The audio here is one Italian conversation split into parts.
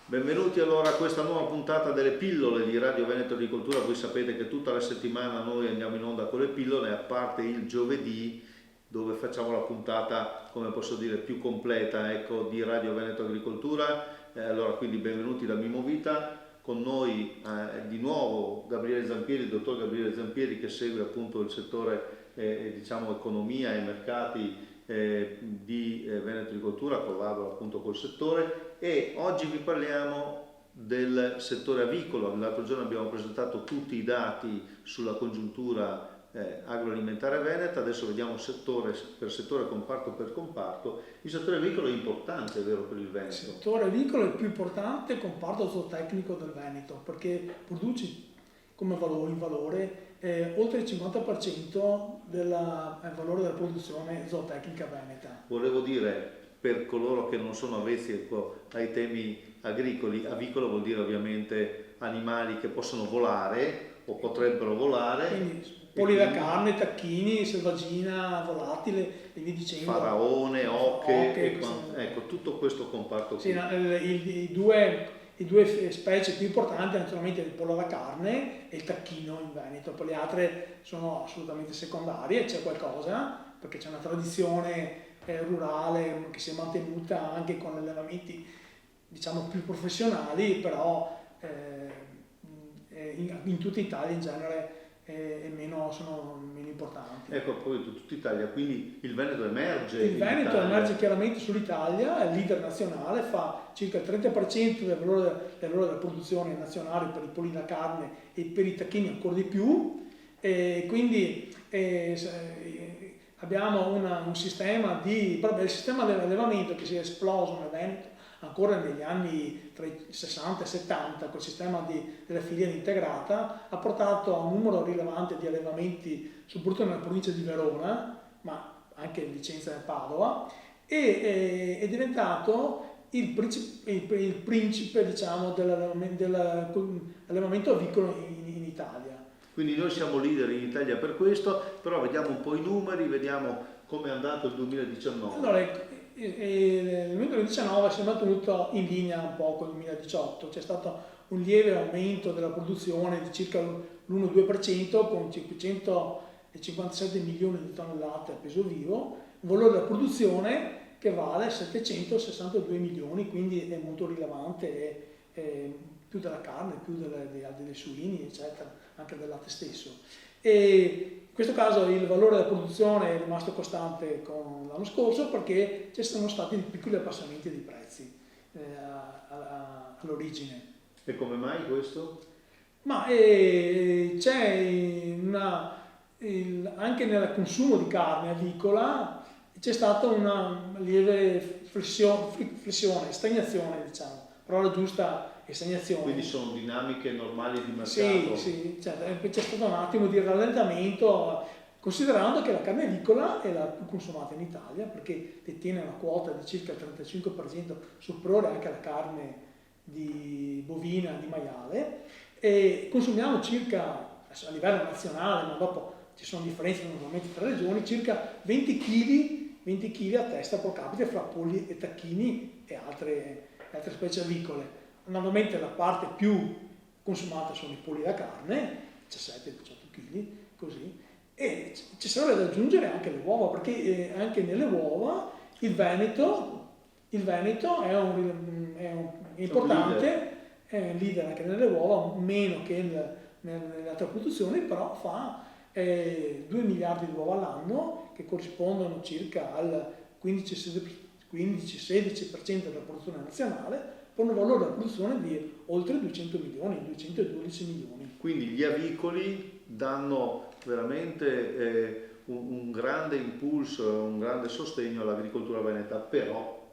Benvenuti allora a questa nuova puntata delle pillole di Radio Veneto Agricoltura. Voi sapete che tutta la settimana noi andiamo in onda con le pillole, a parte il giovedì dove facciamo la puntata, come posso dire, più completa, ecco, di Radio Veneto Agricoltura. Allora quindi benvenuti da Mimo Vita. Con noi di nuovo Gabriele Zampieri, il dottor Gabriele Zampieri, che segue appunto il settore diciamo economia e mercati di Veneto Agricoltura, collabora appunto col settore, e oggi vi parliamo del settore avicolo. L'altro giorno abbiamo presentato tutti i dati sulla congiuntura agroalimentare veneta, adesso vediamo settore per settore, comparto per comparto. Il settore avicolo è importante, è vero, per il Veneto? Il settore avicolo è il più importante comparto zootecnico del Veneto, perché produce come valore oltre il 50% del valore della produzione zootecnica veneta. Volevo dire, per coloro che non sono avvezzi ai temi agricoli, avicolo vuol dire ovviamente animali che possono volare o potrebbero volare. Quindi polli da carne, tacchini, selvaggina, volatile e via dicendo. Faraone, oche, ecco, tutto questo comparto qui. Sì, i due specie più importanti naturalmente il pollo da carne e il tacchino in Veneto, poi le altre sono assolutamente secondarie, c'è qualcosa perché c'è una tradizione rurale che si è mantenuta anche con allevamenti diciamo più professionali, però in tutta Italia in genere sono meno importanti. Ecco, poi tutta Italia, quindi il Veneto emerge. Il Veneto emerge chiaramente sull'Italia, è leader nazionale, fa circa il 30% del valore della produzione nazionale per i polli da carne e per i tacchini ancora di più, e quindi abbiamo un sistema il sistema dell'allevamento che si è esploso nel Veneto ancora negli anni tra i 60 e 70, col sistema della filiera integrata, ha portato a un numero rilevante di allevamenti, soprattutto nella provincia di Verona, ma anche in Vicenza e Padova, e è diventato il principe diciamo, dell'allevamento avicolo in Italia. Quindi noi siamo leader in Italia per questo, però vediamo un po' i numeri, vediamo come è andato il 2019. Allora, nel 2019 si è mantenuto in linea un po' con il 2018, c'è stato un lieve aumento della produzione di circa l'1-2% con 557 milioni di tonnellate a peso vivo, un valore della produzione che vale 762 milioni, quindi è molto rilevante, più della carne, più delle suini, eccetera, anche del latte stesso. E in questo caso il valore della produzione è rimasto costante con l'anno scorso perché ci sono stati piccoli abbassamenti dei prezzi all'origine. E come mai questo? Ma c'è anche nel consumo di carne avicola c'è stata una lieve flessione, stagnazione, diciamo, parola giusta è stagnazione. Quindi sono dinamiche normali di mercato? Sì, c'è stato un attimo di rallentamento, considerando che la carne avicola è la più consumata in Italia perché detiene una quota di circa il 35% superiore anche alla carne di bovina, di maiale, e consumiamo circa, a livello nazionale, ma dopo ci sono differenze normalmente tra regioni, circa 20 kg a testa pro capite fra polli e tacchini e altre specie avicole. Normalmente la parte più consumata sono i polli da carne, 17-18 kg, così, e ci sarebbe da aggiungere anche le uova, perché anche nelle uova il Veneto è importante, è un leader anche nelle uova, meno che nelle altre produzioni, però fa 2 miliardi di uova all'anno, che corrispondono circa al 15-16% della produzione nazionale, con un valore della produzione di oltre 200 milioni, 212 milioni. Quindi gli avicoli danno veramente un grande impulso, un grande sostegno all'agricoltura veneta, però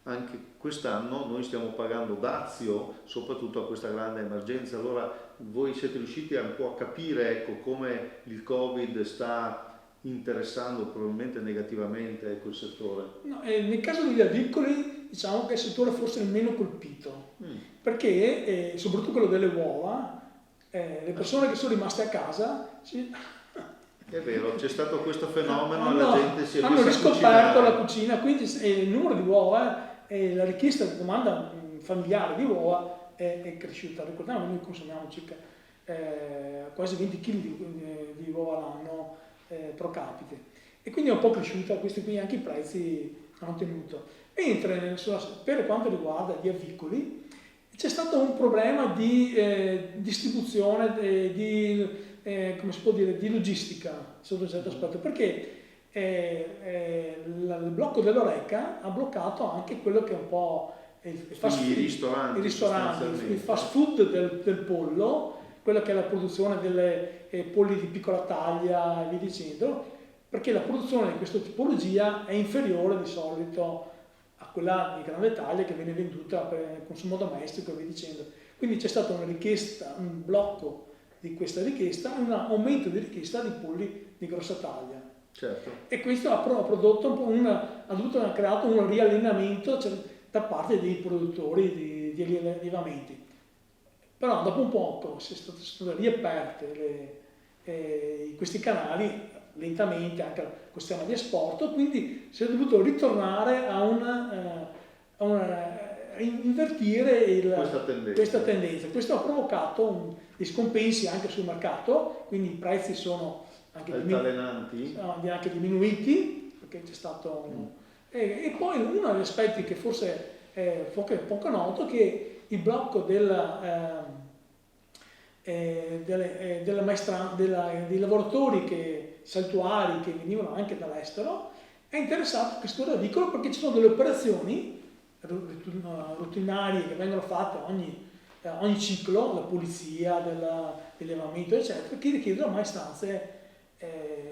anche quest'anno noi stiamo pagando dazio soprattutto a questa grande emergenza. Allora voi siete riusciti un po' a capire, ecco, come il Covid sta interessando probabilmente negativamente il settore? No, nel caso degli avicoli diciamo che il settore forse è il meno colpito, perché soprattutto quello delle uova, le persone che sono rimaste a casa è vero, c'è stato questo fenomeno, la gente si è hanno messa riscoperto la cucina, quindi il numero di uova e la richiesta e la domanda familiare di uova è cresciuta. Ricordiamo che noi consumiamo circa quasi 20 kg di uova all'anno pro capite, e quindi è un po' cresciuta, questi qui anche i prezzi hanno tenuto. Mentre per quanto riguarda gli avicoli c'è stato un problema di distribuzione, come si può dire, di logistica sotto un certo aspetto, perché il blocco dell'Horeca ha bloccato anche quello che è un po' il fast food, il fast food del pollo, quella che è la produzione delle polli di piccola taglia e via dicendo, perché la produzione di questa tipologia è inferiore di solito a quella di grande taglia che viene venduta per consumo domestico e via dicendo. Quindi c'è stata una richiesta, un blocco di questa richiesta e un aumento di richiesta di polli di grossa taglia. Certo. E questo ha prodotto ha creato un riallineamento da parte dei produttori di allevamenti. Però dopo un poco sono state riaperte questi canali, lentamente anche la questione di esporto, quindi si è dovuto ritornare a invertire questa tendenza. Questo ha provocato dei scompensi anche sul mercato, quindi i prezzi sono anche diminuiti, perché c'è stato e poi uno degli aspetti che forse è poco noto è che il blocco dei lavoratori saltuari che venivano anche dall'estero è interessato a questo ravicolo, perché ci sono delle operazioni rutinarie che vengono fatte ogni ciclo, la pulizia dell'allevamento eccetera, che richiedono maestranze,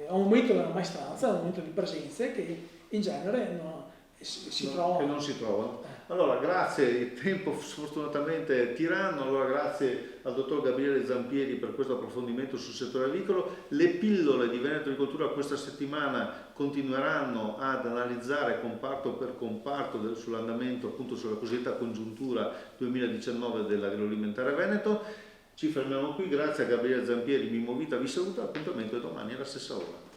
aumento della maestranza, aumento di presenze che in genere non si trovano. Allora, grazie, il tempo sfortunatamente è tiranno, allora grazie al dottor Gabriele Zampieri per questo approfondimento sul settore agricolo. Le pillole di Veneto Agricoltura questa settimana continueranno ad analizzare comparto per comparto sull'andamento, appunto sulla cosiddetta congiuntura 2019 dell'agroalimentare veneto. Ci fermiamo qui, grazie a Gabriele Zampieri, Mimovita vi saluta, appuntamento è domani alla stessa ora.